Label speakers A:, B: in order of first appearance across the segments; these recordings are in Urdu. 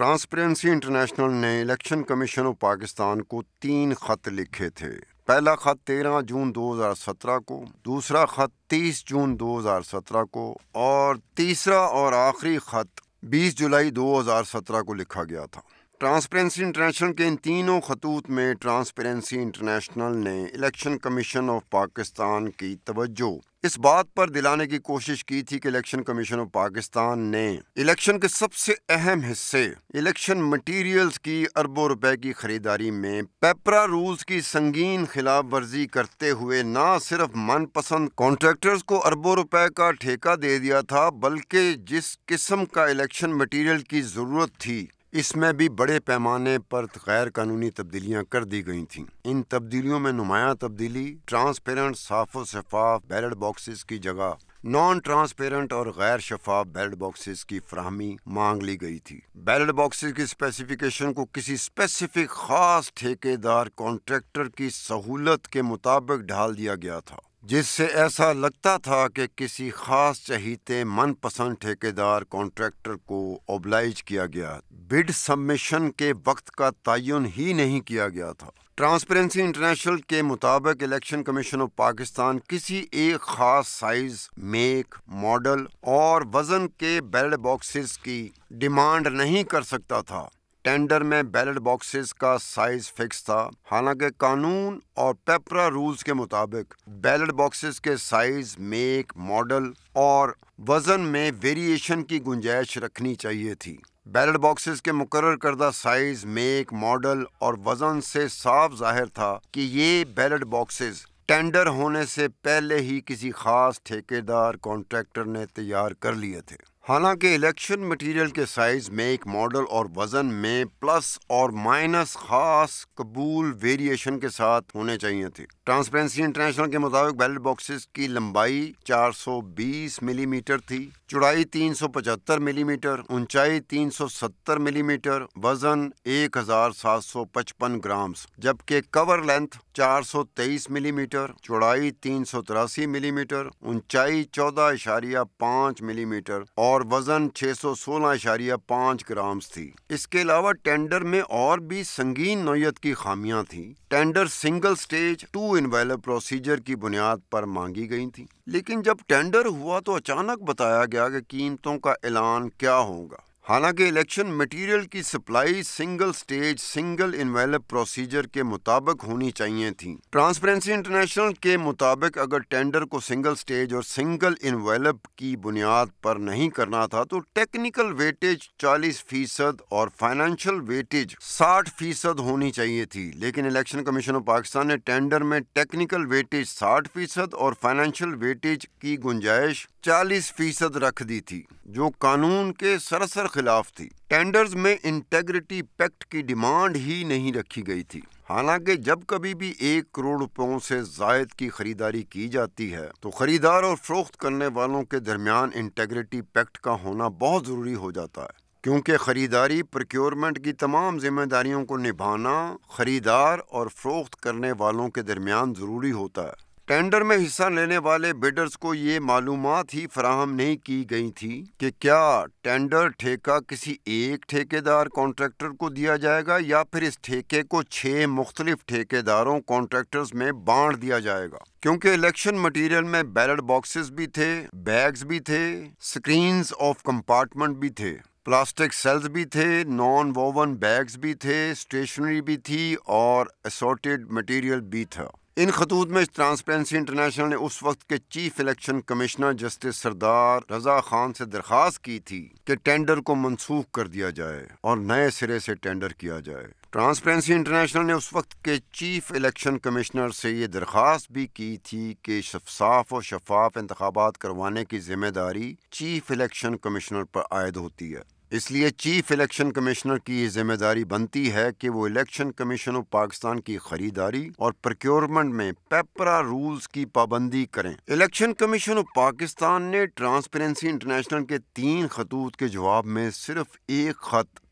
A: ٹرانسپیرنسی انٹرنیشنل نے الیکشن کمیشن آف پاکستان کو 3 خط لکھے تھے۔ پہلا خط 13 جون 2017 کو، دوسرا خط 30 جون 2017 کو اور تیسرا اور آخری خط 20 جولائی 2017 کو لکھا گیا تھا۔ ٹرانسپیرنسی انٹرنیشنل کے ان تینوں خطوط میں ٹرانسپیرنسی انٹرنیشنل نے الیکشن کمیشن آف پاکستان کی توجہ اس بات پر دلانے کی کوشش کی تھی کہ الیکشن کمیشن آف پاکستان نے الیکشن کے سب سے اہم حصے الیکشن مٹیریلز کی اربوں روپے کی خریداری میں پیپرا رولز کی سنگین خلاف ورزی کرتے ہوئے نہ صرف من پسند کانٹریکٹرز کو اربوں روپے کا ٹھیکہ دے دیا تھا، بلکہ جس قسم کا الیکشن مٹیریل کی ضرورت تھی اس میں بھی بڑے پیمانے پر غیر قانونی تبدیلیاں کر دی گئی تھیں۔ ان تبدیلیوں میں نمایاں تبدیلی ٹرانسپیرنٹ صاف و شفاف بیلٹ باکسز کی جگہ نان ٹرانسپیرنٹ اور غیر شفاف بیلٹ باکسز کی فراہمی مانگ لی گئی تھی۔ بیلٹ باکسز کی اسپیسیفیکیشن کو کسی اسپیسیفک خاص ٹھیکیدار کانٹریکٹر کی سہولت کے مطابق ڈھال دیا گیا تھا، جس سے ایسا لگتا تھا کہ کسی خاص چہیتے من پسند ٹھیکیدار کانٹریکٹر کو اوبلائج کیا گیا، بڈ سبمیشن کے وقت کا تعین ہی نہیں کیا گیا تھا۔ ٹرانسپیرنسی انٹرنیشنل کے مطابق الیکشن کمیشن آف پاکستان کسی ایک خاص سائز، میک، ماڈل اور وزن کے بیلٹ باکسز کی ڈیمانڈ نہیں کر سکتا تھا۔ ٹینڈر میں بیلٹ باکسز کا سائز فکس تھا، حالانکہ قانون اور پیپرا رولز کے مطابق بیلٹ باکسز کے سائز، میک، ماڈل اور وزن میں ویریشن کی گنجائش رکھنی چاہیے تھی۔ بیلٹ باکسز کے مقرر کردہ سائز، میک، ماڈل اور وزن سے صاف ظاہر تھا کہ یہ بیلٹ باکسز ٹینڈر ہونے سے پہلے ہی کسی خاص ٹھیکیدار کانٹریکٹر نے تیار کر لیے تھے، حالانکہ الیکشن مٹیریل کے سائز، میک، ماڈل اور وزن میں پلس اور مائنس خاص قبول ویریشن کے ساتھ ہونے چاہیے تھے۔ ٹرانسپیرنسی انٹرنیشنل کے مطابق بیلٹ باکسز کی لمبائی 420 ملی میٹر تھی، چوڑائی 375 ملی میٹر، اونچائی 370 ملی میٹر، وزن 1755 گرامز، جبکہ کور لینتھ 423 ملی میٹر، چوڑائی 383 ملی میٹر، اونچائی 14.5 ملی میٹر اور وزن 616.5 گرامز تھی۔ اس کے علاوہ ٹینڈر میں اور بھی سنگین نوعیت کی خامیاں تھیں۔ Tender single stage 2 envelope procedure کی بنیاد پر مانگی گئی تھیں، لیکن جب ٹینڈر ہوا تو اچانک بتایا گیا کہ قیمتوں کا اعلان کیا ہوگا، حالانکہ الیکشن مٹیریل کی supply single stage single envelope procedure کے مطابق ہونی چاہیے تھی۔ ٹرانسپیرنسی انٹرنیشنل کے مطابق اگر ٹینڈر کو سنگل سٹیج اور سنگل انویلپ کی بنیاد پر نہیں کرنا تھا تو ٹیکنیکل ویٹیج 40% اور فائنینشیل ویٹیج 60% ہونی چاہیے تھی، لیکن الیکشن کمیشن آف پاکستان نے ٹینڈر میں ٹیکنیکل ویٹیج 60% اور فائنینشیل ویٹیج کی گنجائش 40% رکھ دی تھی، جو قانون کے سراسر خلاف تھی۔ ٹینڈرز میں انٹیگریٹی پیکٹ کی ڈیمانڈ ہی نہیں رکھی گئی تھی، حالانکہ جب کبھی بھی 1 کروڑ روپوں سے زائد کی خریداری کی جاتی ہے تو خریدار اور فروخت کرنے والوں کے درمیان انٹیگریٹی پیکٹ کا ہونا بہت ضروری ہو جاتا ہے، کیونکہ خریداری پروکیورمنٹ کی تمام ذمہ داریوں کو نبھانا خریدار اور فروخت کرنے والوں کے درمیان ضروری ہوتا ہے۔ ٹینڈر میں حصہ لینے والے بیڈرز کو یہ معلومات ہی فراہم نہیں کی گئی تھی کہ کیا ٹینڈر ٹھیکہ کسی ایک ٹھیکیدار کانٹریکٹر کو دیا جائے گا یا پھر اس ٹھیکے کو 6 مختلف ٹھیکیداروں کانٹریکٹرز میں بانٹ دیا جائے گا، کیونکہ الیکشن مٹیریل میں بیلٹ باکسز بھی تھے، بیگز بھی تھے، سکرینز آف کمپارٹمنٹ بھی تھے، پلاسٹک سیلز بھی تھے، نان ووون بیگز بھی تھے، اسٹیشنری بھی تھی اور اسورٹڈ مٹیریل بھی تھا۔ ان خطوط میں ٹرانسپیرنسی انٹرنیشنل نے اس وقت کے چیف الیکشن کمشنر جسٹس سردار رضا خان سے درخواست کی تھی کہ ٹینڈر کو منسوخ کر دیا جائے اور نئے سرے سے ٹینڈر کیا جائے۔ ٹرانسپیرنسی انٹرنیشنل نے اس وقت کے چیف الیکشن کمشنر سے یہ درخواست بھی کی تھی کہ صاف و شفاف انتخابات کروانے کی ذمہ داری چیف الیکشن کمشنر پر عائد ہوتی ہے، اس لیے چیف الیکشن کمشنر کی یہ ذمہ داری بنتی ہے کہ وہ الیکشن کمیشن آف پاکستان کی خریداری اور پروکیورمنٹ میں پیپرا رولز کی پابندی کریں۔ الیکشن کمیشن آف پاکستان نے ٹرانسپیرنسی انٹرنیشنل کے 3 خطوط کے جواب میں صرف ایک خط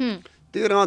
A: 13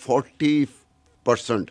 A: 40%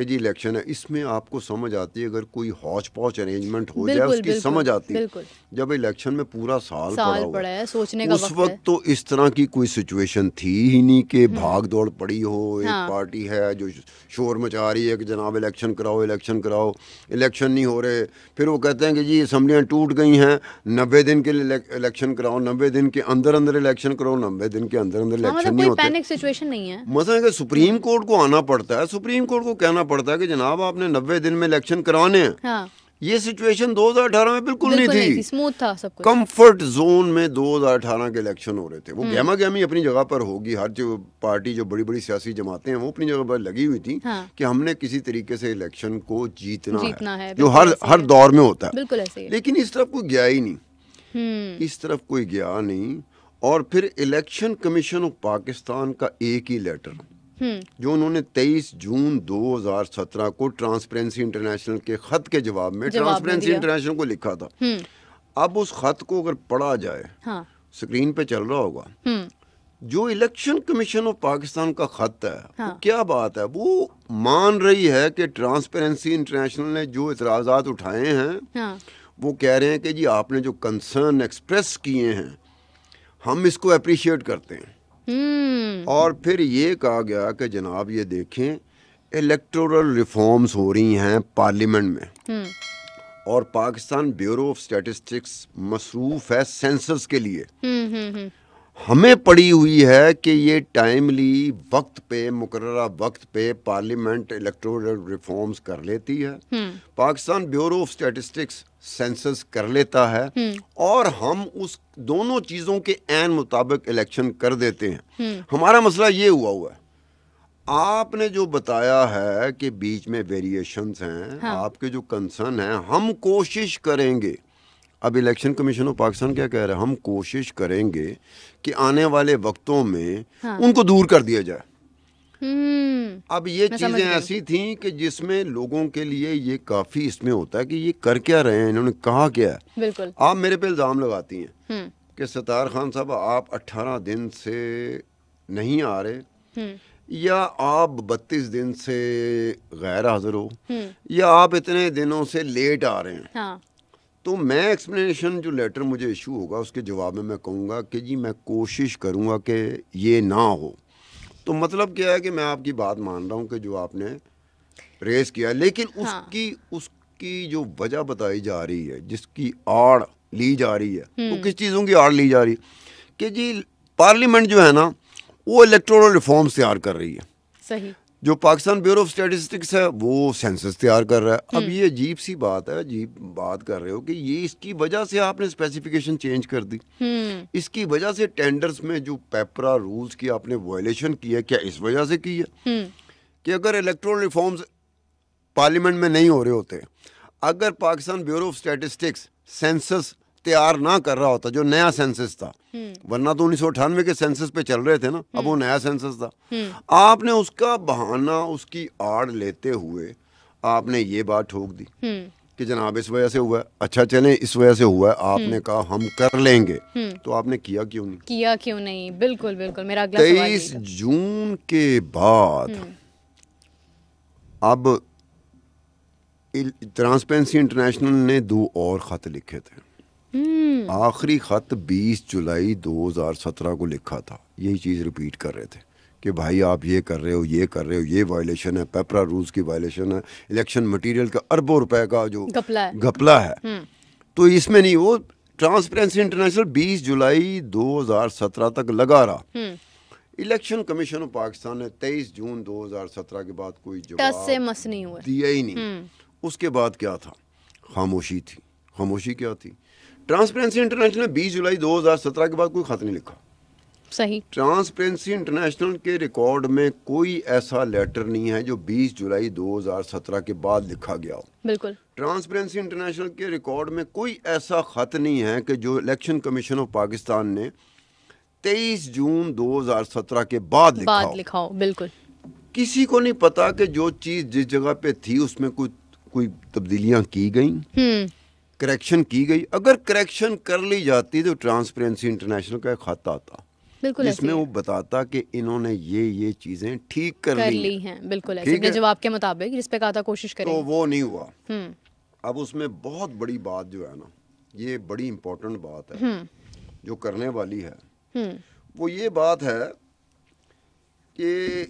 A: کہ جی الیکشن ہے. اس میں آپ کو سمجھ آتی ہے اگر کوئی ہوچ پوچ ارینجمنٹ ہو جائے اس کی سمجھ آتی ہے. جب الیکشن میں پورا سال پڑا ہے
B: سوچنے کا
A: اس وقت تو اس طرح کی کوئی سچویشن تھی ہی نہیں کہ بھاگ دوڑ پڑی ہو. ایک پارٹی ہے جو شور مچا رہی ہے کہ جناب الیکشن کراؤ الیکشن کراؤ, الیکشن نہیں ہو رہے. پھر وہ کہتے ہیں کہ جی اسمبلیاں ٹوٹ گئی ہیں, 90 دن کے لیے الیکشن کراؤ, 90 دن کے اندر الیکشن کراؤ, 90 دن کے اندر الیکشن نہیں ہوتے.
B: پینک سچویشن نہیں ہے.
A: مثلا کہ سپریم کورٹ کو آنا پڑتا ہے, سپریم کورٹ کو کہنا پڑتا ہے کہ جناب آپ نے 90 دن میں الیکشن کرانے ہیں. یہ سچویشن 2018 میں بالکل نہیں تھی,
B: اسموتھ تھا سب کچھ.
A: کمفرٹ زون میں 2018 کے الیکشن ہو رہے تھے. وہ گہما گہمی اپنی جگہ پر ہوگی, ہر جو پارٹی جو بڑی بڑی سیاسی جماعتیں ہیں وہ اپنی جگہ پر لگی ہوئی تھی کہ ہم نے کسی طریقے سے الیکشن کو جیتنا ہے, جو ہر دور میں ہوتا ہے.
B: بالکل ایسے ہی.
A: لیکن اس طرف کوئی گیا ہی نہیں, اس طرف کوئی گیا نہیں. اور پھر الیکشن کمیشن آف پاکستان کا ایک ہی لیٹر جو انہوں نے 23 جون 2017 کو ٹرانسپیرنسی انٹرنیشنل کے خط کے جواب میں ٹرانسپیرنسی انٹرنیشنل کو لکھا تھا. اب اس خط کو اگر پڑھا جائے, سکرین پہ چل رہا ہوگا, جو الیکشن کمیشن آف پاکستان کا خط ہے وہ کیا بات ہے, وہ مان رہی ہے کہ ٹرانسپیرنسی انٹرنیشنل نے جو اعتراضات اٹھائے ہیں وہ کہہ رہے ہیں کہ جی آپ نے جو کنسرن ایکسپریس کیے ہیں ہم اس کو اپریشیٹ کرتے ہیں. اور پھر یہ کہا گیا کہ جناب یہ دیکھیں الیکٹورل ریفارمز ہو رہی ہیں پارلیمنٹ میں, اور پاکستان بیورو آف اسٹیٹسٹکس مصروف ہے سینسس کے لیے. ہمیں پڑی ہوئی ہے کہ یہ ٹائملی وقت پہ مقررہ وقت پہ پارلیمنٹ الیکٹورل ریفارمز کر لیتی ہے, Pakistan bureau of statistics census کر لیتا ہے, اور ہم اس دونوں چیزوں کے عین مطابق الیکشن کر دیتے ہیں. ہمارا مسئلہ یہ ہوا ہے, آپ نے جو بتایا ہے کہ بیچ میں ویریشنز ہیں, آپ کے جو کنسرن ہیں, ہم کوشش کریں گے. اب الیکشن کمیشن آف پاکستان کیا کہہ رہا ہے, ہم کوشش کریں گے کہ آنے والے وقتوں میں ان کو دور کر دیا جائے. اب یہ چیزیں ایسی تھیں کہ جس میں لوگوں کے لیے یہ کافی اس میں ہوتا ہے کہ یہ کر کیا رہے ہیں, انہوں نے کہا کیا ہے.
B: بالکل.
A: آپ میرے پہ الزام لگاتی ہیں کہ ستار خان صاحب آپ 18 دن سے نہیں آ رہے, یا آپ 32 دن سے غیر حاضر ہو, یا آپ اتنے دنوں سے لیٹ آ رہے ہیں. تو میں ایکسپلینیشن جو لیٹر مجھے ایشو ہوگا اس کے جواب میں کہوں گا کہ جی میں کوشش کروں گا کہ یہ نہ ہو. تو مطلب کیا ہے کہ میں آپ کی بات مان رہا ہوں کہ جو آپ نے ریز کیا, لیکن اس کی جو وجہ بتائی جا رہی ہے, جس کی آڑ لی جا رہی ہے, وہ کس چیزوں کی آڑ لی جا رہی ہے کہ جی پارلیمنٹ جو ہے نا وہ الیکٹورل ریفارمز تیار کر رہی ہے.
B: صحیح.
A: جو پاکستان بیورو آف اسٹیٹسٹکس ہے وہ سینسس تیار کر رہا ہے. اب یہ عجیب سی بات ہے, عجیب بات کر رہے ہو کہ یہ اس کی وجہ سے آپ نے اسپیسیفکیشن چینج کر دی, اس کی وجہ سے ٹینڈرز میں جو پیپرا رولز کی آپ نے وائلیشن کی ہے, کیا اس وجہ سے کی ہے کہ اگر الیکٹورل ریفارمز پارلیمنٹ میں نہیں ہو رہے ہوتے, اگر Pakistan bureau of statistics census تیار نہ کر رہا ہوتا, جو نیا سینسس تھا, ورنہ تو 1998 کے سینسس پہ چل رہے تھے نا, اب وہ نیا سینسس تھا, آپ نے اس کا بہانہ اس کی آڑ لیتے ہوئے آپ نے یہ بات ٹھوک دی کہ جناب اس وجہ سے ہوا ہے. اچھا چلیں اس وجہ سے ہوا ہے, آپ نے کہا ہم کر لیں گے, تو آپ نے کیا کیوں نہیں.
B: بالکل بالکل. میرا اگلا سوال
A: 23 جون کے بعد اب ٹرانسپیرنسی انٹرنیشنل نے 2 اور خط لکھے تھے. آخری خط 20 جولائی 2017 کو لکھا تھا, یہی چیز ریپیٹ کر رہے تھے کہ بھائی آپ یہ کر رہے ہو, یہ کر رہے ہو, یہ وائلیشن ہے, پیپرا رولز کی وائلیشن ہے, الیکشن مٹیریل کا اربوں روپے کا جو گھپلا ہے. تو اس میں نہیں, وہ ٹرانسپیرنسی انٹرنیشنل 20 جولائی 2017 تک لگا رہا. الیکشن کمیشن آف پاکستان نے 23 جون 2017 کے بعد کوئی جواب دیا ہی نہیں. اس کے بعد کیا تھا, خاموشی تھی. خاموشی کیا تھی, ٹرانسپیرنسی انٹرنیشنل نے 20 جولائی 2017 کے بعد کوئی خط نہیں لکھا.
B: صحیح.
A: ٹرانسپیرنسی انٹرنیشنل کے ریکارڈ میں کوئی ایسا لیٹر نہیں ہے جو 20 جولائی 2017 کے بعد لکھا گیا ہو.
B: بالکل.
A: ٹرانسپیرنسی انٹرنیشنل کے ریکارڈ میں کوئی ایسا خط نہیں ہے کہ جو الیکشن کمیشن آف پاکستان نے 23 جون 2017 کے بعد لکھا ہو.
B: بالکل.
A: کسی کو نہیں پتا کہ جو چیز جس جگہ پہ تھی اس میں کوئی تبدیلیاں کی گئیں, کریکشن کی گئی. اگر کریکشن کر لی جاتی تو ٹرانسپیرنسی انٹرنیشنل کا ایک خط آتا
B: بالکل
A: جس میں وہ بتاتا کہ انہوں نے یہ چیزیں ٹھیک کر لی
B: ہیں. بالکل ایسے اپنے جواب کے مطابق جس پہ کہا تھا کوشش کریں.
A: تو وہ نہیں ہوا. اب اس میں بہت بڑی بات جو ہے نا, یہ بڑی امپورٹنٹ بات ہے جو کرنے والی ہے, وہ یہ بات ہے کہ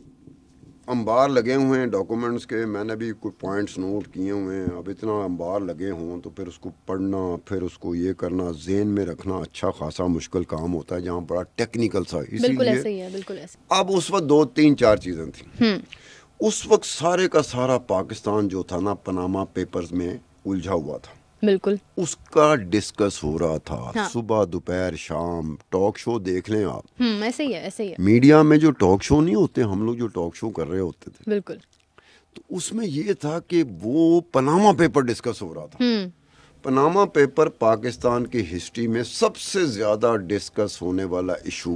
A: انبار لگے ہوئے ہیں ڈاکومنٹس کے. میں نے بھی کوئی پوائنٹس نوٹ کیے ہوئے ہیں. اب اتنا انبار لگے ہوں تو پھر اس کو پڑھنا, پھر اس کو یہ کرنا, ذہن میں رکھنا اچھا خاصا مشکل کام ہوتا ہے, جہاں بڑا ٹیکنیکل سا.
B: بالکل ایسے ہی ہے, بالکل ایسے.
A: اب اس وقت 2-3-4 چیزیں تھیں. اس وقت سارے کا سارا پاکستان جو تھا نا پاناما پیپرز میں الجھا ہوا تھا.
B: بالکل
A: اس کا ڈسکس ہو رہا تھا صبح دوپہر شام. ٹاک شو دیکھ لیں آپ,
B: ایسے ہی ہے, ایسے ہی ہے.
A: میڈیا میں جو ٹاک شو نہیں ہوتے, ہم لوگ جو ٹاک شو کر رہے ہوتے تھے,
B: بالکل,
A: تو اس میں یہ تھا کہ وہ پاناما پیپر ڈسکس ہو رہا تھا. پاناما پیپر پاکستان کی ہسٹری میں سب سے زیادہ ڈسکس ہونے والا ایشو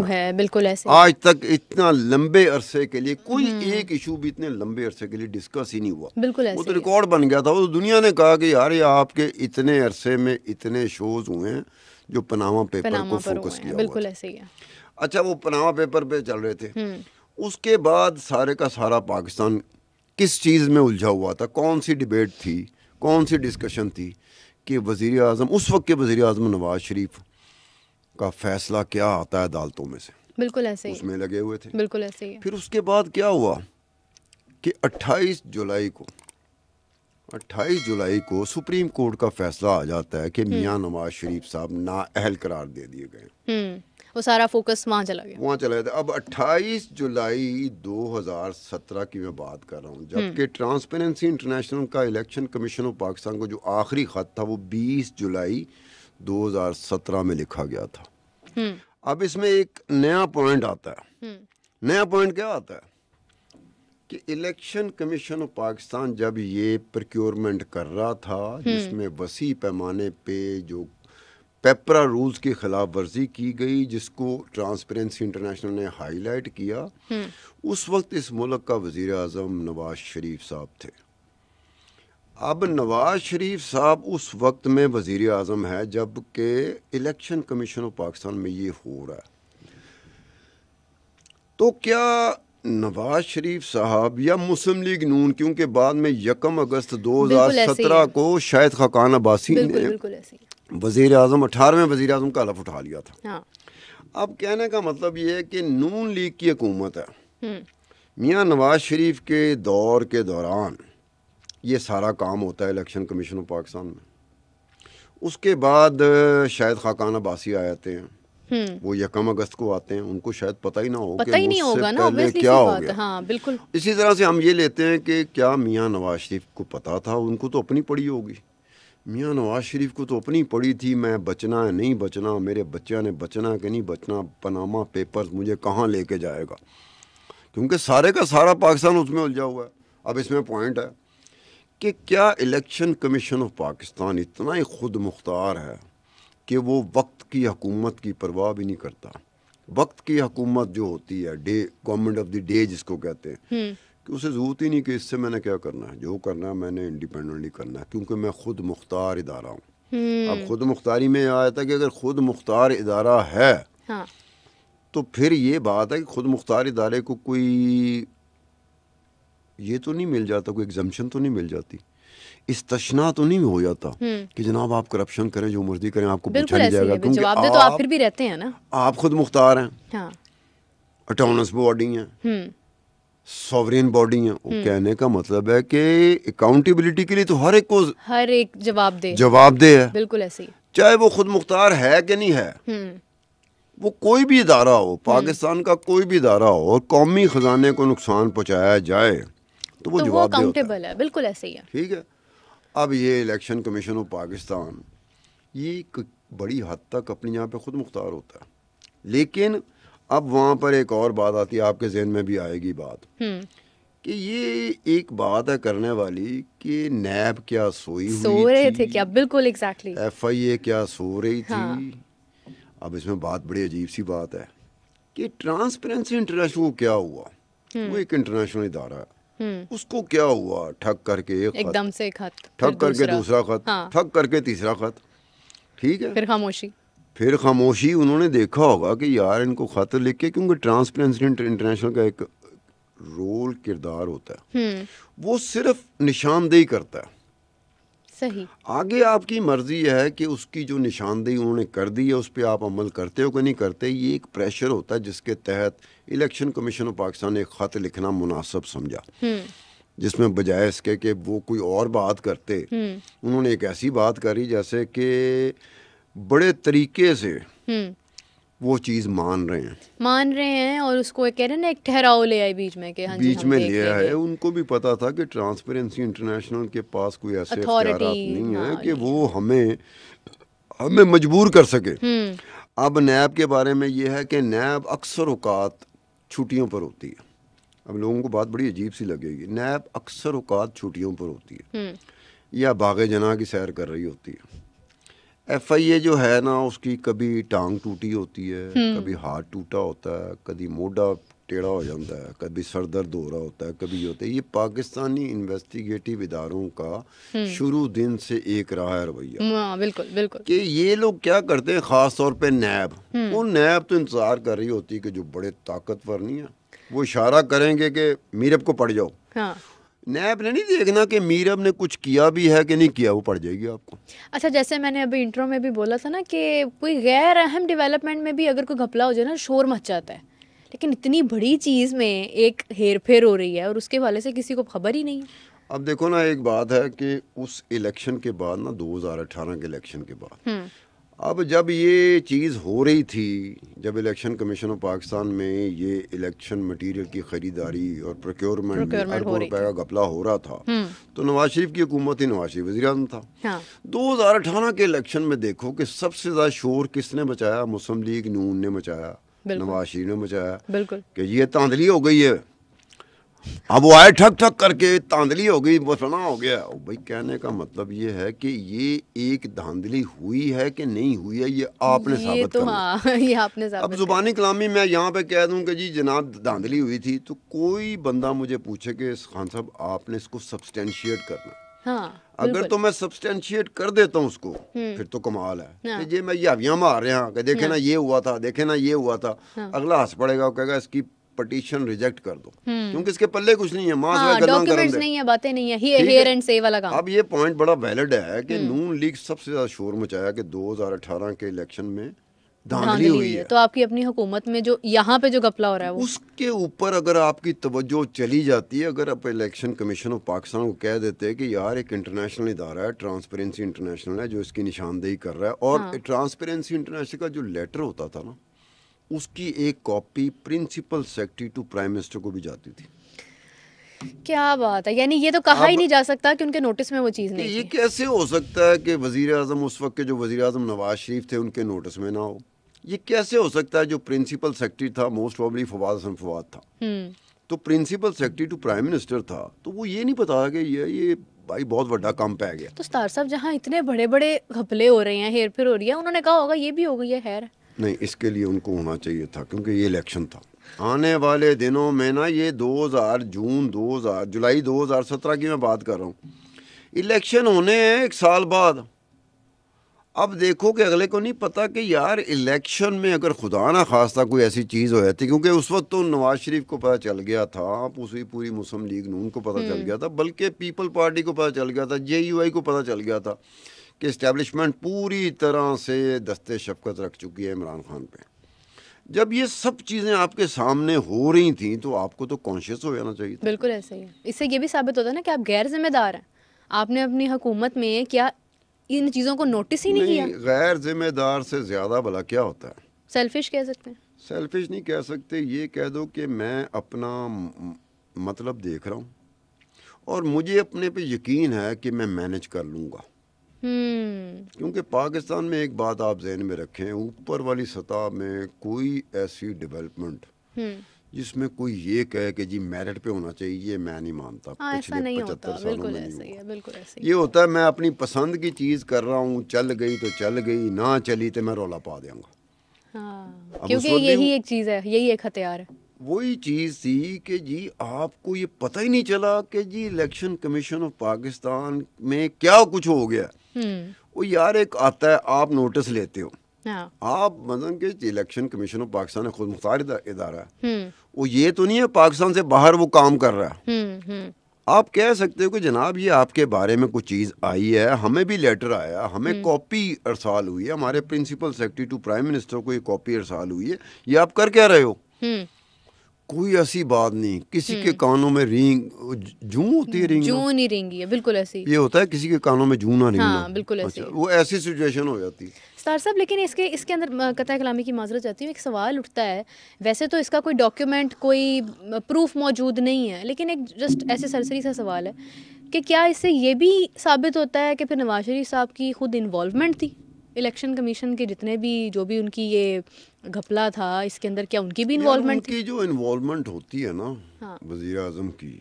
B: ہے. بالکل ایسے.
A: آج تک اتنا لمبے عرصے کے لیے کوئی ایک ایشو بھی اتنے لمبے عرصے کے لیے ڈسکس ہی نہیں ہوا.
B: بالکل ایسے.
A: وہ تو ریکارڈ بن گیا تھا. وہ دنیا نے کہا کہ یار یہ آپ کے اتنے عرصے میں اتنے شوز ہوئے ہیں جو پاناما پیپر کو فوکس کیا.
B: بالکل ایسے ہی ہے.
A: اچھا, وہ پاناما پیپر پہ چل رہے تھے. اس کے بعد سارے کا سارا پاکستان کس چیز میں الجھا ہوا تھا, کون سی ڈیبیٹ تھی, کون سی ڈسکشن تھی کہ وزیر اعظم, اس وقت کے وزیر اعظم نواز شریف کا فیصلہ کیا آتا ہے عدالتوں میں سے.
B: بالکل ایسے ہی,
A: اس میں لگے ہوئے تھے.
B: بالکل ایسے ہی.
A: پھر اس کے بعد کیا ہوا کہ 28 جولائی کو سپریم کورٹ کا فیصلہ آ جاتا ہے کہ میاں نواز شریف صاحب نااہل قرار دے دیے گئے.
B: وہ سارا فوکس وہاں چلا گیا.
A: اب 28 جولائی 2017 کی میں بات کر رہا ہوں, جبکہ ٹرانسپیرنسی انٹرنیشنل کا الیکشن کمیشن آف پاکستان کو جو آخری خط تھا وہ 20 جولائی 2017 میں لکھا گیا تھا. اب اس میں ایک نیا پوائنٹ آتا ہے. نیا پوائنٹ کیا آتا ہے کہ الیکشن کمیشن آف پاکستان جب یہ پروکیورمنٹ کر رہا تھا, جس میں وسیع پیمانے پہ جو پیپرا رولز کی خلاف ورزی کی گئی, جس کو ٹرانسپیرنسی انٹرنیشنل نے ہائی لائٹ کیا, اس وقت اس ملک کا وزیر اعظم نواز شریف صاحب تھے. اب نواز شریف صاحب اس وقت میں وزیر اعظم ہے جب کہ الیکشن کمیشن آف پاکستان میں یہ ہو رہا ہے. تو کیا نواز شریف صاحب یا مسلم لیگ نون, کیونکہ بعد میں 1 اگست 2017 کو شاہد خاقان عباسی نے وزیر اعظم 18ویں وزیر اعظم کا حلف اٹھا لیا تھا. اب کہنے کا مطلب یہ ہے کہ نون لیگ کی حکومت ہے, میاں نواز شریف کے دور کے دوران یہ سارا کام ہوتا ہے الیکشن کمیشن آف پاکستان میں. اس کے بعد شاہد خاقان عباسی آ جاتے ہیں, وہ 1 اگست کو آتے ہیں. ان کو شاید پتہ ہی نہ ہو کہ مجھ سے پہلے کیا ہو گیا.
B: بالکل.
A: اسی طرح سے ہم یہ لیتے ہیں کہ کیا میاں نواز شریف کو پتہ تھا, ان کو تو اپنی پڑی ہوگی. میاں نواز شریف کو تو اپنی پڑی تھی, میں بچنا ہے نہیں بچنا, میرے بچہ نے بچنا ہے کہ نہیں بچنا, پاناما پیپرز مجھے کہاں لے کے جائے گا, کیونکہ سارے کا سارا پاکستان اس میں الجھا ہوا ہے. اب اس میں پوائنٹ ہے کہ کیا الیکشن کمیشن آف پاکستان اتنا ہی خود مختار ہے کہ وہ وقت کی حکومت کی پرواہ بھی نہیں کرتا. وقت کی حکومت جو ہوتی ہے, گورنمنٹ آف دی ڈے جس کو کہتے ہیں, کہ اسے ضرورت ہی نہیں کہ اس سے میں نے کیا کرنا ہے, جو کرنا ہے میں نے انڈیپینڈنٹلی کرنا ہے, کیونکہ میں خود مختار ادارہ ہوں. اب خود مختاری میں آیا تھا کہ اگر خود مختار ادارہ ہے تو پھر یہ بات ہے کہ خود مختار ادارے کو کوئی یہ تو نہیں مل جاتا, کوئی ایگزمپشن تو نہیں مل جاتی, استثناء تو نہیں ہو جاتا کہ جناب آپ کرپشن کریں, جو مرضی کریں, آپ کو پوچھا نہیں جائے گا,
B: کیونکہ تو آپ پھر بھی رہتے ہیں نا,
A: آپ خود مختار ہیں, اٹانومس باڈی ہیں, سوورین باڈی ہیں. وہ کہنے کا مطلب ہے کہ اکاؤنٹیبلٹی کے لیے تو ہر ایک کو
B: ہر ایک
A: جواب دہ ہے.
B: بالکل ایسے ہی,
A: چاہے وہ خود مختار ہے کہ نہیں ہے, وہ کوئی بھی ادارہ ہو, پاکستان کا کوئی بھی ادارہ ہو, اور قومی خزانے کو نقصان پہنچایا جائے تو وہ جواب دہ ہوتا ہے.
B: بالکل ایسے ہی ہے.
A: ٹھیک ہے. اب یہ الیکشن کمیشن آف پاکستان یہ بڑی حد تک اپنی جگہ پہ خود مختار ہوتا ہے, لیکن اب وہاں پر ایک اور بات آتی ہے, آپ کے ذہن میں بھی آئے گی بات, کہ یہ ایک بات ہے کرنے والی کہ نیب کیا سو رہے
B: تھے کیا. بالکل ایگزیکٹلی.
A: ایف آئی اے کیا سو رہی تھی. اب اس میں بات بڑی عجیب سی بات ہے کہ ٹرانسپیرنسی انٹرنیشنل کو کیا ہوا, وہ ایک انٹرنیشنل ادارہ ہے, اس کو کیا ہوا, ٹھگ کر کے ایک
B: دم سے خط,
A: ٹھگ کر کے دوسرا خط, ٹھگ کر کے تیسرا خط, ٹھیک ہے,
B: پھر خاموشی,
A: پھر خاموشی انہوں نے دیکھا ہوگا کہ یار ان کو خط لکھ کے, کیونکہ ٹرانسپیرنسی انٹرنیشنل کا ایک رول کردار ہوتا ہے, وہ صرف نشاندہی کرتا ہے.
B: صحیح.
A: آگے آپ کی مرضی ہے کہ اس کی جو نشاندہی انہوں نے کر دی ہے اس پہ آپ عمل کرتے ہو کہ نہیں کرتے. یہ ایک پریشر ہوتا ہے جس کے تحت الیکشن کمیشن آف پاکستان نے ایک خط لکھنا مناسب سمجھا, جس میں بجائے اس کے کہ وہ کوئی اور بات کرتے, انہوں نے ایک ایسی بات کری جیسے کہ بڑے طریقے سے وہ چیز مان رہے ہیں
B: اور اس کو کہہ رہے ہیں نا ایک ٹھہراؤ لے آئے بیچ میں, کہ ہاں
A: بیچ میں لے آئے. ان کو بھی پتا تھا کہ ٹرانسپیرنسی انٹرنیشنل کے پاس کوئی ایسے اختیارات نہیں ہیں کہ وہ ہمیں مجبور کر سکے. اب نیب کے بارے میں یہ ہے کہ نیب اکثر اوقات چھٹیوں پر ہوتی ہے. اب لوگوں کو بات بڑی عجیب سی لگے گی, نیب اکثر اوقات چھٹیوں پر ہوتی ہے یا باغ جناح کی سیر کر رہی ہوتی ہے. ایف آئی اے جو ہے نا, اس کی کبھی ٹانگ ٹوٹی ہوتی ہے, کبھی ہاتھ ٹوٹا ہوتا ہے, کبھی موڈا ٹیڑھا ہو جاتا ہے, کبھی سر درد ہو رہا ہوتا ہے, کبھی یہ ہوتا ہے. یہ پاکستانی انویسٹیگیٹو اداروں کا شروع دن سے ایک رہا ہے رویہ.
B: بالکل بالکل, کہ
A: یہ لوگ کیا کرتے ہیں, خاص طور پہ نیب, وہ نیب تو انتظار کر رہی ہوتی ہے کہ جو بڑے طاقتور نہیں ہیں وہ اشارہ کریں گے کہ میرب کو پڑ جاؤ. نیب نے نہیں دیکھنا کہ میرب نے کچھ کیا بھی ہے کہ نہیں کیا, وہ پڑ جائے گی آپ کو.
B: اچھا, جیسے میں نے ابھی انٹرو میں بھی بولا تھا نا کہ کوئی غیر اہم ڈیولپمنٹ میں بھی اگر کوئی گھپلا ہو جائے نا, شور مچ جاتا ہے, لیکن اتنی بڑی چیز میں ایک ہیر پھیر ہو رہی ہے اور اس کے حوالے سے کسی کو خبر ہی نہیں.
A: اب دیکھو نا, ایک بات ہے کہ اس الیکشن کے بعد نا, 2018 کے الیکشن کے بعد, اب جب یہ چیز ہو رہی تھی, جب الیکشن کمیشن آف پاکستان میں یہ الیکشن مٹیریل کی خریداری اور پروکیورمنٹ میں اربوں روپے کا گھپلا ہو رہا تھا, تو نواز شریف کی حکومت ہی نواز شریف وزیر اعظم تھا. 2018 کے الیکشن میں دیکھو کہ سب سے زیادہ شور کس نے مچایا, مسلم لیگ نون نے مچایا, نواز شریف نے مچایا, کہ یہ تاندلی ہو گئی ہے. اب وہ آئے ٹھک ٹھک کر کے, تاندلی ہو گئی, وہ فلاں ہو گیا. بھائی کہنے کا مطلب یہ ہے کہ یہ ایک دھاندلی ہوئی ہے کہ نہیں ہوئی ہے, یہ آپ نے ثابت کرنا. اب زبانی کلامی میں یہاں پہ کہہ دوں کہ جی جناب دھاندلی ہوئی تھی, تو کوئی بندہ مجھے پوچھے کہ خان صاحب آپ نے اس کو سبسٹینشیٹ کرنا, اگر تو میں سبسٹینشیٹ کر دیتا ہوں اس کو, پھر تو کمال ہے. کہ جی میں یہ حویاں مار رہے ہیں کہ دیکھیں نا یہ ہوا تھا, دیکھیں نا یہ ہوا تھا, اگلا ہنس پڑے گا, کہے گا اس کی پٹیشن ریجیکٹ کر دو, کیونکہ اس کے پلے کچھ نہیں ہے,
B: ڈاکیومنٹس نہیں ہے, باتیں نہیں ہیں, ہیئر اینڈ سے والا کام.
A: اب یہ پوائنٹ بڑا ویلڈ ہے کہ نون لیگ سب سے زیادہ شور مچایا کہ 2018 کے الیکشن میں دھاندلی ہوئی ہے.
B: تو آپ کی اپنی حکومت میں جو یہاں پہ جو گھپلا ہو رہا ہے
A: اس کے اوپر اگر آپ کی توجہ چلی جاتی ہے, اگر آپ الیکشن کمیشن آف پاکستان کو کہہ دیتے کہ یار ایک انٹرنیشنل ادارہ ہے, ٹرانسپیرنسی انٹرنیشنل ہے, جو اس کی نشاندہی کر رہا ہے, اور ٹرانسپیرنسی انٹرنیشنل کا جو لیٹر ہوتا تھا نا, اس کی ایک copy principal secretary to prime minister کو بھی جاتی تھی.
B: کیا بات ہے, یعنی یہ تو کہا ہی نہیں جا سکتا کہ ان کے نوٹس میں وہ چیز نہیں.
A: یہ کیسے ہو سکتا ہے کہ وزیر اعظم اس وقت کے جو وزیر اعظم نواز شریف تھے ان کے نوٹس میں نہ ہو؟ یہ کیسے ہو سکتا ہے جو پرنسپل سیکرٹری تھا, موسٹ پروبلی فواد حسن فواد تھا, تو principal secretary to prime minister تھا, تو وہ یہ نہیں پتا کہ یہ بھائی بہت بڑا کام پہ گیا.
B: تو ستار صاحب جہاں اتنے بڑے بڑے گھپلے ہو رہے ہیں, ہیر پھر ہو رہی ہے, انہوں نے کہا ہوگا یہ بھی ہو گئی ہے. خیر
A: نہیں, اس کے لیے ان کو ہونا چاہیے تھا, کیونکہ یہ الیکشن تھا. آنے والے دنوں میں نا, یہ جولائی 2017 کی میں بات کر رہا ہوں, الیکشن ہونے ہیں 1 سال بعد. اب دیکھو کہ اگلے کو نہیں پتا کہ یار الیکشن میں اگر خدا نہ خواستہ کوئی ایسی چیز ہو جاتی, کیونکہ اس وقت تو نواز شریف کو پتہ چل گیا تھا, پوری مسلم لیگ نون کو پتہ چل گیا تھا, بلکہ پیپل پارٹی کو پتہ چل گیا تھا, JUI کو پتہ چل گیا تھا کہ اسٹیبلشمنٹ پوری طرح سے دستے شفقت رکھ چکی ہے عمران خان پہ. جب یہ سب چیزیں آپ کے سامنے ہو رہی تھیں تو آپ کو تو کانشیس ہو جانا چاہیے تھا.
B: بالکل ایسا ہی ہے. اس سے یہ بھی ثابت ہوتا ہے نا کہ آپ غیر ذمہ دار ہیں. آپ نے اپنی حکومت میں کیا ان چیزوں کو نوٹس ہی نہیں کیا؟
A: غیر ذمہ دار سے زیادہ بھلا کیا ہوتا ہے؟
B: سیلفش کہہ سکتے ہیں.
A: سیلفش نہیں کہہ سکتے, یہ کہہ دو کہ میں اپنا مطلب دیکھ رہا ہوں اور مجھے اپنے پہ یقین ہے کہ میں مینج کر لوں گا. کیونکہ پاکستان میں ایک بات آپ ذہن میں رکھیں, اوپر والی سطح میں کوئی ایسی ڈیولپمنٹ جس میں کوئی یہ کہے کہ جی میرٹ پہ ہونا چاہیے, یہ میں نہیں مانتا.
B: ایسا نہیں ہوتا. بالکل ایسا ہی ہے. بالکل ایسا ہی
A: یہ ہوتا ہے میں اپنی پسند کی چیز کر رہا ہوں, چل گئی تو چل گئی, نہ چلی تو میں رولا پا دوں گا.
B: کیونکہ یہی ایک چیز ہے, یہی ایک ہتھیار ہے.
A: وہی چیز تھی کہ جی آپ کو یہ پتہ ہی نہیں چلا کہ جی الیکشن کمیشن آف پاکستان میں کیا کچھ ہو گیا. وہ یار ایک آتا ہے, آپ نوٹس لیتے ہو, آپ مثلاً کہ الیکشن کمیشن آف پاکستان خود مختار ادارہ ہے, وہ یہ تو نہیں ہے پاکستان سے باہر وہ کام کر رہا ہے. آپ کہہ سکتے ہو کہ جناب یہ آپ کے بارے میں کوئی چیز آئی ہے, ہمیں بھی لیٹر آیا, ہمیں کاپی ارسال ہوئی ہے, ہمارے principal secretary to prime minister کو یہ کاپی ارسال ہوئی ہے, یہ آپ کر کیا رہے ہو؟ کوئی ایسی بات نہیں. کسی کے کانوں میں رینگ جوں ہوتی ہے,
B: جوں نہیں رینگی ہے, بالکل ایسی
A: یہ ہوتا ہے کسی کے کانوں میں جوں نہ رینگنا.
B: ہاں بالکل ایسی.
A: وہ ایسی سچویشن ہو جاتی ہے.
B: ستار صاحب لیکن اس کے اندر قطع کلامی کی معذرت چاہتی ہوں, ایک سوال اٹھتا ہے. ویسے تو اس کا کوئی ڈاکیومنٹ کوئی پروف موجود نہیں ہے, لیکن ایک جسٹ ایسے سرسری سا سوال ہے کہ کیا اس سے یہ بھی ثابت ہوتا ہے کہ پھر نواز شریف صاحب کی خود انوالومنٹ تھی الیکشن کمیشن کے جتنے بھی جو بھی ان کی یہ گھپلا تھا اس کے اندر, کیا ان کی بھی انوالومنٹ تھی؟
A: ان کی جو انوالومنٹ ہوتی ہے نا وزیر اعظم کی,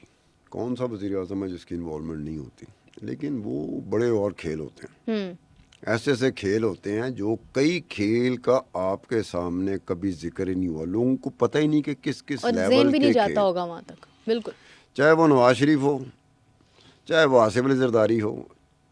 A: کون سا وزیر اعظم ہے جس کی انوالومنٹ نہیں ہوتی؟ لیکن وہ بڑے اور کھیل ہوتے ہیں, ایسے ایسے کھیل ہوتے ہیں جو کئی کھیل کا آپ کے سامنے کبھی ذکر ہی نہیں ہوا. لوگوں کو پتہ ہی نہیں کہ کس لیول
B: ذہن بھی نہیں جاتا ہوگا وہاں تک. بالکل,
A: چاہے وہ نواز شریف ہو, چاہے وہ آصف علی زرداری ہو,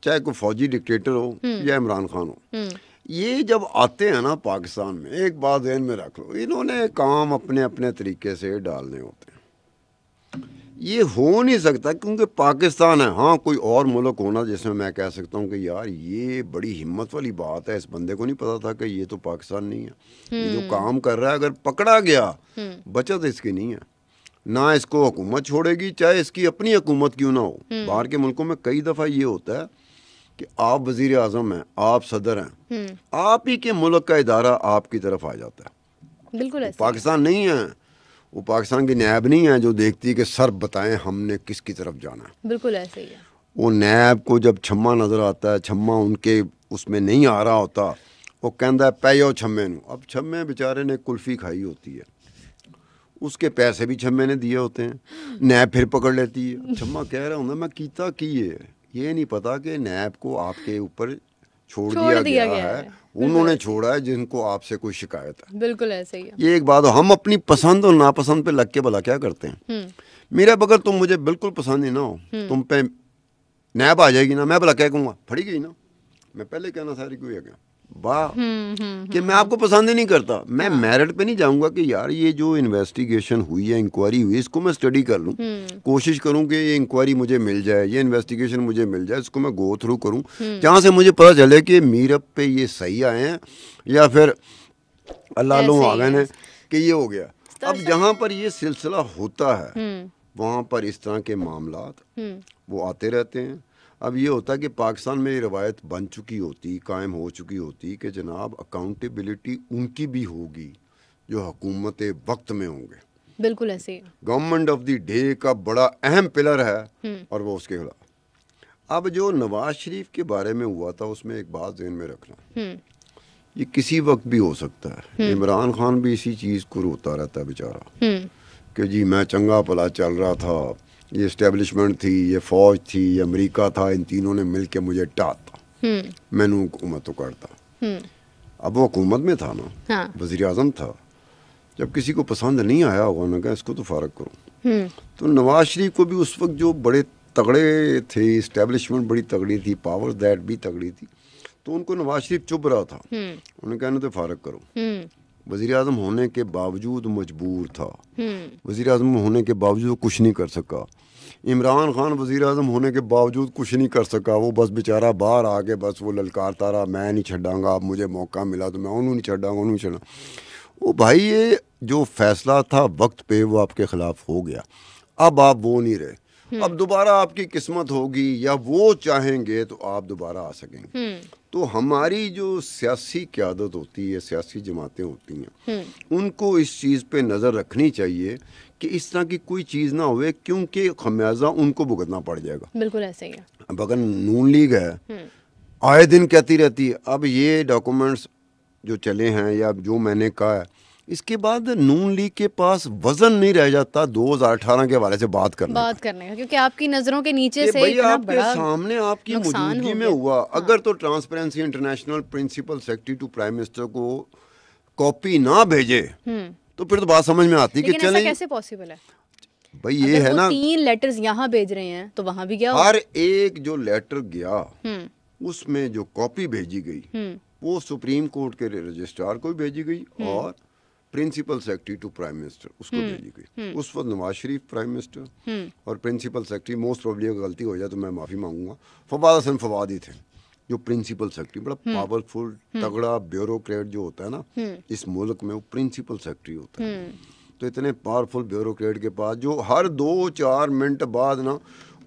A: چاہے کوئی فوجی ڈکٹیٹر ہو یا عمران خان ہو, یہ جب آتے ہیں نا پاکستان میں, ایک بات ذہن میں رکھ لو, انہوں نے کام اپنے اپنے طریقے سے ڈالنے ہوتے ہیں. یہ ہو نہیں سکتا کیونکہ پاکستان ہے. ہاں کوئی اور ملک ہونا جس میں کہہ سکتا ہوں کہ یار یہ بڑی ہمت والی بات ہے, اس بندے کو نہیں پتا تھا کہ یہ تو پاکستان نہیں ہے, یہ جو کام کر رہا ہے اگر پکڑا گیا بچت اس کی نہیں ہے. نہ اس کو حکومت چھوڑے گی, چاہے اس کی اپنی حکومت کیوں نہ ہو. باہر کے ملکوں میں کئی دفعہ یہ ہوتا ہے کہ آپ وزیر اعظم ہیں, آپ صدر ہیں, آپ ہی کے ملک کا ادارہ آپ کی طرف آ جاتا ہے.
B: بالکل
A: پاکستان نہیں ہے, وہ پاکستان کی نیب نہیں ہے جو دیکھتی ہے کہ سر بتائیں ہم نے کس کی طرف جانا ہے.
B: بالکل ایسے ہی ہے.
A: وہ نیب کو جب چھما نظر آتا ہے, چھما ان کے اس میں نہیں آ رہا ہوتا, وہ کہندا ہے پیو چھمے نو. اب چھمے بیچارے نے کلفی کھائی ہوتی ہے, اس کے پیسے بھی چھمے نے دیے ہوتے ہیں, نیب پھر پکڑ لیتی ہے. چھما کہہ رہا ہوں میں کیتا کی ہے, یہ نہیں پتا کہ نیب کو آپ کے اوپر چھوڑ دیا گیا ہے, انہوں نے چھوڑا ہے جن کو آپ سے کوئی شکایت ہے.
B: بالکل ایسے ہی ہے.
A: یہ ایک بات ہو, ہم اپنی پسند اور ناپسند پہ لگ کے بھلا کیا کرتے ہیں. میرا بغیر تم مجھے بالکل پسند ہی نہ ہو, تم پہ نیب آ جائے گی نا, میں بھلا کیا کہوں گا, پھڑی گئی نا. میں پہلے کہنا ساری کوئی ہے کیا کہ میں آپ کو پسند ہی نہیں کرتا. میں میرٹ پہ نہیں جاؤں گا کہ یار یہ جو انویسٹیگیشن ہوئی ہے, انکوائری ہوئی ہے, اس کو میں اسٹڈی کر لوں, کوشش کروں کہ یہ انکوائری مجھے مل جائے, یہ انویسٹیگیشن مجھے مل جائے, اس کو میں گو تھرو کروں, جہاں سے مجھے پتہ چلے کہ میرب پہ یہ صحیح آئے ہیں یا پھر اللہ لوں آ گئے ہیں کہ یہ ہو گیا. اب جہاں پر یہ سلسلہ ہوتا ہے وہاں پر اس طرح کے معاملات وہ آتے رہتے ہیں. اب یہ ہوتا ہے کہ پاکستان میں یہ روایت بن چکی ہوتی, قائم ہو چکی ہوتی کہ جناب اکاؤنٹیبلٹی ان کی بھی ہوگی جو حکومت وقت میں ہوں گے.
B: بالکل ایسے ہی.
A: گورنمنٹ آف دی ڈے کا بڑا اہم پلر ہے اور وہ اس کے خلاف. اب جو نواز شریف کے بارے میں ہوا تھا اس میں ایک بات ذہن میں رکھنا, یہ کسی وقت بھی ہو سکتا ہے. عمران خان بھی اسی چیز کو روتا رہتا ہے بیچارہ کہ جی میں چنگا بھلا چل رہا تھا, یہ اسٹیبلشمنٹ تھی, یہ فوج تھی, یہ امریکہ تھا, ان تینوں نے مل کے مجھے ٹاتا, میں نے حکومت اکڑتا. اب وہ حکومت میں تھا نا, وزیر اعظم تھا, جب کسی کو پسند نہیں آیا ہوگا نا کہ اس کو تو فارغ کرو. تو نواز شریف کو بھی اس وقت جو بڑے تگڑے تھے, اسٹیبلشمنٹ بڑی تگڑی تھی, پاور دیٹ بھی تگڑی تھی, تو ان کو نواز شریف چپ رہا تھا. انہیں کہنا تو فارغ کرو. وزیر اعظم ہونے کے باوجود مجبور تھا, وزیر اعظم ہونے کے باوجود کچھ نہیں کر سکا. عمران خان وزیر اعظم ہونے کے باوجود کچھ نہیں کر سکا, وہ بس بیچارہ باہر آ کے بس وہ للکارتا رہا, میں نہیں چھڈاں گا, اب مجھے موقع ملا تو میں انہوں نہیں چھڈاں گا, انہوں نہیں چھڈاں. وہ بھائی یہ جو فیصلہ تھا وقت پہ وہ آپ کے خلاف ہو گیا, اب آپ وہ نہیں رہے. اب دوبارہ آپ کی قسمت ہوگی یا وہ چاہیں گے تو آپ دوبارہ آ سکیں گے. تو ہماری جو سیاسی قیادت ہوتی ہے, سیاسی جماعتیں ہوتی ہیں, ان کو اس چیز پہ نظر رکھنی چاہیے کہ اس طرح کی کوئی چیز نہ ہوئے, کیونکہ خمیازہ ان کو بھگتنا پڑ جائے گا.
B: بالکل ایسے ہی ہے.
A: اب اگر نون لیگ ہے آئے دن کہتی رہتی ہے, اب یہ ڈاکومنٹس جو چلے ہیں یا جو میں نے کہا ہے, اس کے بعد نون لیگ کے پاس وزن نہیں رہ جاتا 2018 کے حوالے سے بات کرنے کا,
B: کیونکہ آپ کی نظروں کے نیچے سے
A: بھئی آپ کے سامنے آپ کی موجودگی میں ہوا. اگر تو transparency international principal secretary to prime minister کو کاپی نہ بھیجے تو پھر تو بات سمجھ میں آتی کہ چلیں
B: کیسے پاسبل ہے
A: بھئی یہ ہے نا,
B: 3 لیٹرز یہاں بھیج رہے ہیں تو وہاں بھی گیا,
A: ہر ایک جو لیٹر گیا اس میں جو کاپی بھیجی گئی وہ سپریم کورٹ کے رجسٹرار کو بھیجی گئی اور principal secretary to prime minister اس کو بھیجی گئی. اس وقت نواز شریف پرائم منسٹر اور پرنسپل سیکرٹری موسٹ پروبلی اگر غلطی ہو جائے تو میں معافی مانگوں گا, فواد حسن فواد ہی تھے جو پرنسپل سیکرٹری, بڑا پاورفل تگڑا بیوروکریٹ جو ہوتا ہے نا اس ملک میں, وہ پرنسپل سیکرٹری ہوتا ہے. تو اتنے پاورفل بیوروکریٹ کے پاس جو ہر 2-4 منٹ بعد نا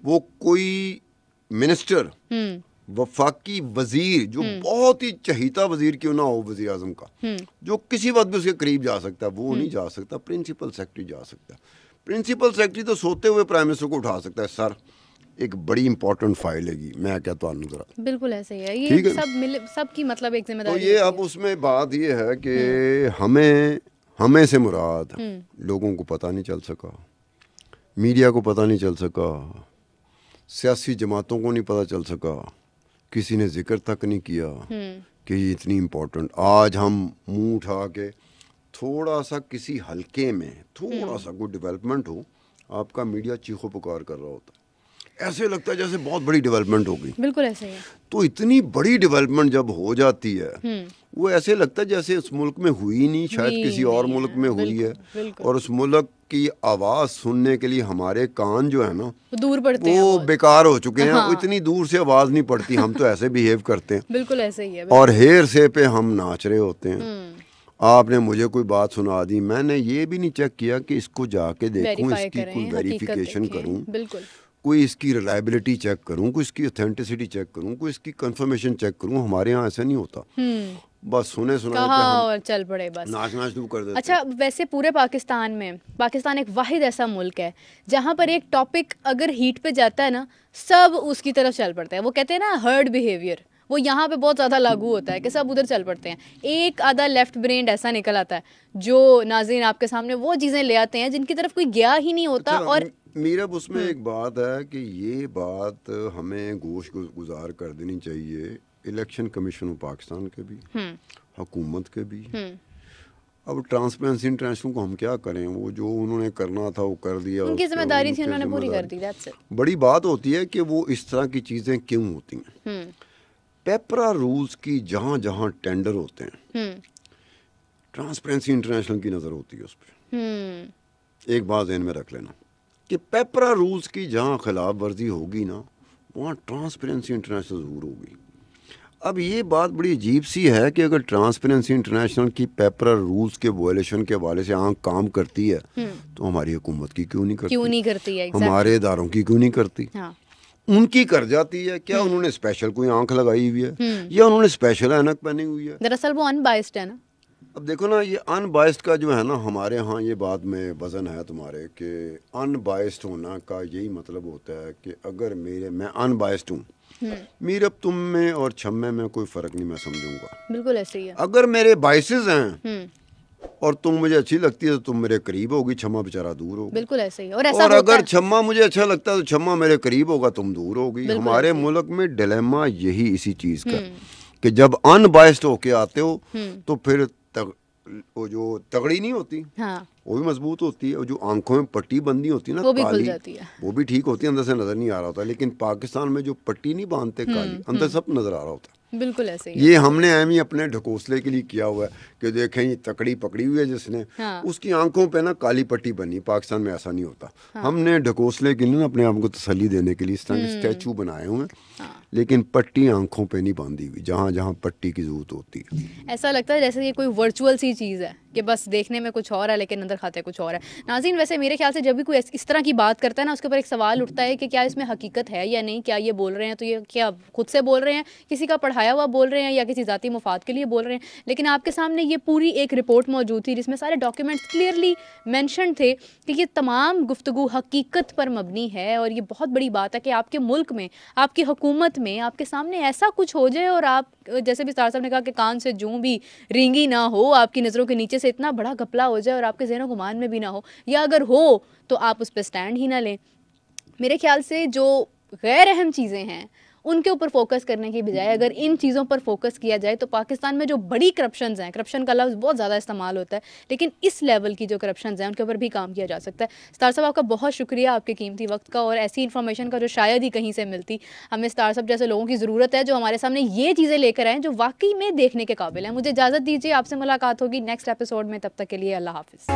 A: وہ کوئی منسٹر, وفاقی وزیر جو بہت ہی چہیتا وزیر کیوں نہ ہو وزیر اعظم کا, جو کسی وقت بھی اس کے قریب جا سکتا ہے, وہ نہیں جا سکتا. پرنسپل سیکرٹری جا سکتا ہے. پرنسپل سیکرٹری تو سوتے ہوئے پرائم منسٹر کو اٹھا سکتا ہے, سر ایک بڑی امپورٹنٹ فائل ہے گی, میں کیا تو ذرا.
B: بالکل ایسے ہی ہے, یہ سب کی مطلب ایک ذمہ داری.
A: تو یہ اب اس میں بات یہ ہے کہ ہمیں سے مراد لوگوں کو پتہ نہیں چل سکا, میڈیا کو پتہ نہیں چل سکا, سیاسی جماعتوں کو نہیں پتہ چل سکا, کسی نے ذکر تک نہیں کیا کہ یہ اتنی امپورٹنٹ. آج ہم منہ اٹھا کے تھوڑا سا کسی حلقے میں تھوڑا سا کوئی ڈیولپمنٹ ہو, آپ کا میڈیا چیخو پکار کر رہا ہوتا ہے, ایسے لگتا ہے جیسے بہت بڑی ڈیولپمنٹ ہوگی.
B: بالکل ایسے ہی ہے. تو
A: اتنی بڑی ڈیولپمنٹ جب ہو جاتی ہے وہ ایسے لگتا ہے جیسے اس ملک میں ہوئی نہیں, شاید کسی اور ملک میں ہوئی ہے, اور اس ملک کی آواز سننے کے لیے ہمارے کان جو ہے نا
B: دور پڑتے ہیں,
A: وہ بیکار ہو چکے ہیں. وہ اتنی دور سے آواز نہیں پڑتی, ہم تو ایسے بیہیو کرتے ہیں.
B: بالکل ایسے ہی ہے.
A: اور ہیر سے پہ ہم ناچ رہے ہوتے ہیں. آپ نے مجھے کوئی بات سنا دی, میں نے یہ بھی نہیں چیک کیا کہ اس کو جا کے دیکھوں, اس کی کوئی ویریفیکیشن کروں, کوئی اس کی ریلائبلٹی چیک کروں, کوئی اس کی اوتھینٹسٹی چیک کروں, کوئی اس کی کنفرمیشن چیک کروں. ہمارے ہاں ایسا نہیں ہوتا, بس سنے
B: اور چل پڑے, بس
A: ناچ شروع کر دیتے.
B: اچھا ویسے پورے پاکستان ایک واحد ایسا ملک ہے جہاں پر ایک ٹاپک اگر ہیٹ پہ جاتا ہے نا سب اس کی طرف چل پڑتا ہے. وہ کہتے ہیں نا ہرڈ بیہیویئر, وہ یہاں پہ بہت زیادہ لاگو ہوتا ہے کہ سب ادھر چل پڑتے ہیں. ایک آدھا لیفٹ برینڈ ایسا نکل آتا ہے جو ناظرین آپ کے سامنے وہ چیزیں لے آتے ہیں جن کی طرف کوئی گیا ہی نہیں ہوتا. اور
A: میرب اس میں ایک بات ہے کہ یہ بات ہمیں گوش گزار کر دینی چاہیے الیکشن کمیشن آف پاکستان کے بھی, حکومت کے بھی. اب ٹرانسپیرنسی انٹرنیشنل کو ہم کیا کریں, وہ جو انہوں نے کرنا تھا وہ کر دیا,
B: ان کی ذمہ داری تھی, انہوں نے پوری کر دی.
A: بڑی بات ہوتی ہے کہ وہ اس طرح کی چیزیں کیوں ہوتی ہیں. پیپرا رولز کی جہاں جہاں ٹینڈر ہوتے ہیں ٹرانسپیرنسی انٹرنیشنل کی نظر ہوتی ہے اس پہ. ایک بات ذہن میں رکھ لینا کہ پیپرا رولز کی جہاں خلاف ورزی ہوگی نا وہاں ٹرانسپیرنسی انٹرنیشنل ضرور ہوگی. اب یہ بات بڑی عجیب سی ہے کہ اگر ٹرانسپیرنسی انٹرنیشنل کی پیپرا رولز کے وائلیشن کے حوالے سے آنکھ کام کرتی ہے تو ہماری حکومت کی کیوں نہیں کرتی ہے, ہمارے اداروں کی کیوں نہیں کرتی. ان کی کر جاتی ہے. کیا انہوں نے اسپیشل کوئی آنکھ لگائی ہوئی ہے یا انہوں نے اسپیشل اینک پہنی ہوئی ہے؟
B: دراصل وہ ان بائسڈ ہے نا.
A: اب دیکھو نا, یہ ان بائسڈ کا جو ہے نا ہمارے ہاں یہ بات میں وزن ہے تمہارے کہ ان بائسڈ ہونا کا یہی مطلب ہوتا ہے کہ اگر میں ان بائسڈ ہوں, میرے اب تم میں اور چھمے میں کوئی فرق نہیں, میں سمجھوں گا.
B: بالکل ایسے ہی ہے.
A: اگر میرے بائسز ہیں اور تم مجھے اچھی لگتی ہے تو تم میرے قریب ہوگی, چھما بیچارہ دور ہوگا.
B: بالکل ایسے ہی.
A: اور اگر چھما مجھے اچھا لگتا ہے تو چھما میرے قریب ہوگا, تم دور ہوگی. ہمارے ملک میں ڈیلیما یہی اسی چیز کا کہ جب ان بائسڈ ہو کے آتے ہو تو پھر وہ جو تگڑی نہیں ہوتی وہ بھی مضبوط ہوتی ہے, اور جو آنکھوں میں پٹی بندی ہوتی ہے نا کالی وہ بھی ٹھیک ہوتی ہے, اندر سے نظر نہیں آ رہا ہوتا. لیکن پاکستان میں جو پٹی نہیں باندھتے کالی, اندر سب نظر آ رہا ہوتا ہے.
B: بالکل ایسے ہی.
A: یہ ہم نے ایم ہی اپنے ڈھکوسلے کے لیے کیا ہوا ہے کہ دیکھیں یہ تکڑی پکڑی ہوئی ہے جس نے, اس کی آنکھوں پہ نا کالی پٹی بنی. پاکستان میں ایسا نہیں ہوتا. ہم نے ڈھکوسلے کے لیے اپنے آپ کو تسلی دینے کے لیے اس طرح کے اسٹیچو بنائے ہوئے ہیں, لیکن پٹی آنکھوں پہ نہیں باندھی ہوئی جہاں جہاں پٹی کی ضرورت ہوتی ہے.
B: ایسا لگتا ہے جیسے یہ کوئی ورچوئل سی چیز ہے کہ بس دیکھنے میں کچھ اور ہے لیکن اندر کھاتے کچھ اور ہے. ناظرین ویسے میرے خیال سے جب بھی کوئی اس طرح کی بات کرتا ہے نا اس کے اوپر ایک سوال اٹھتا ہے کہ کیا اس میں حقیقت ہے یا نہیں, کیا یہ بول رہے ہیں تو یہ کیا خود سے بول رہے ہیں, کسی کا پڑھایا ہوا بول رہے ہیں یا کسی ذاتی مفاد کے لیے بول رہے ہیں. لیکن آپ کے سامنے یہ پوری ایک رپورٹ موجود تھی جس میں سارے ڈاکیومنٹس کلیئرلی مینشن تھے کہ یہ تمام گفتگو حقیقت پر مبنی ہے. اور یہ بہت بڑی بات ہے کہ آپ کے ملک میں, آپ کی حکومت میں آپ کے سامنے ایسا کچھ ہو جائے اور آپ جیسے بھی سار صاحب نے کہا کہ کان سے جوں بھی رینگی نہ ہو, آپ کی نظروں کے نیچے سے اتنا بڑا گھپلا ہو جائے اور آپ کے ذہن و گمان میں بھی نہ ہو, یا اگر ہو تو آپ اس پہ سٹینڈ ہی نہ لیں. میرے خیال سے جو غیر اہم چیزیں ہیں ان کے اوپر فوکس کرنے کی بجائے اگر ان چیزوں پر فوکس کیا جائے تو پاکستان میں جو بڑی کرپشنز ہیں, کرپشن کا لفظ بہت زیادہ استعمال ہوتا ہے لیکن اس لیول کی جو کرپشنز ہیں ان کے اوپر بھی کام کیا جا سکتا ہے. ستار صاحب آپ کا بہت شکریہ آپ کے قیمتی وقت کا, اور ایسی انفارمیشن کا جو شاید ہی کہیں سے ملتی. ہمیں ستار صاحب جیسے لوگوں کی ضرورت ہے جو ہمارے سامنے یہ چیزیں لے کر آئیں جو واقعی میں دیکھنے کے قابل ہیں. مجھے اجازت دیجیے, آپ سے ملاقات ہوگی نیکسٹ ایپیسوڈ میں, تب تک کے لیے اللہ حافظ.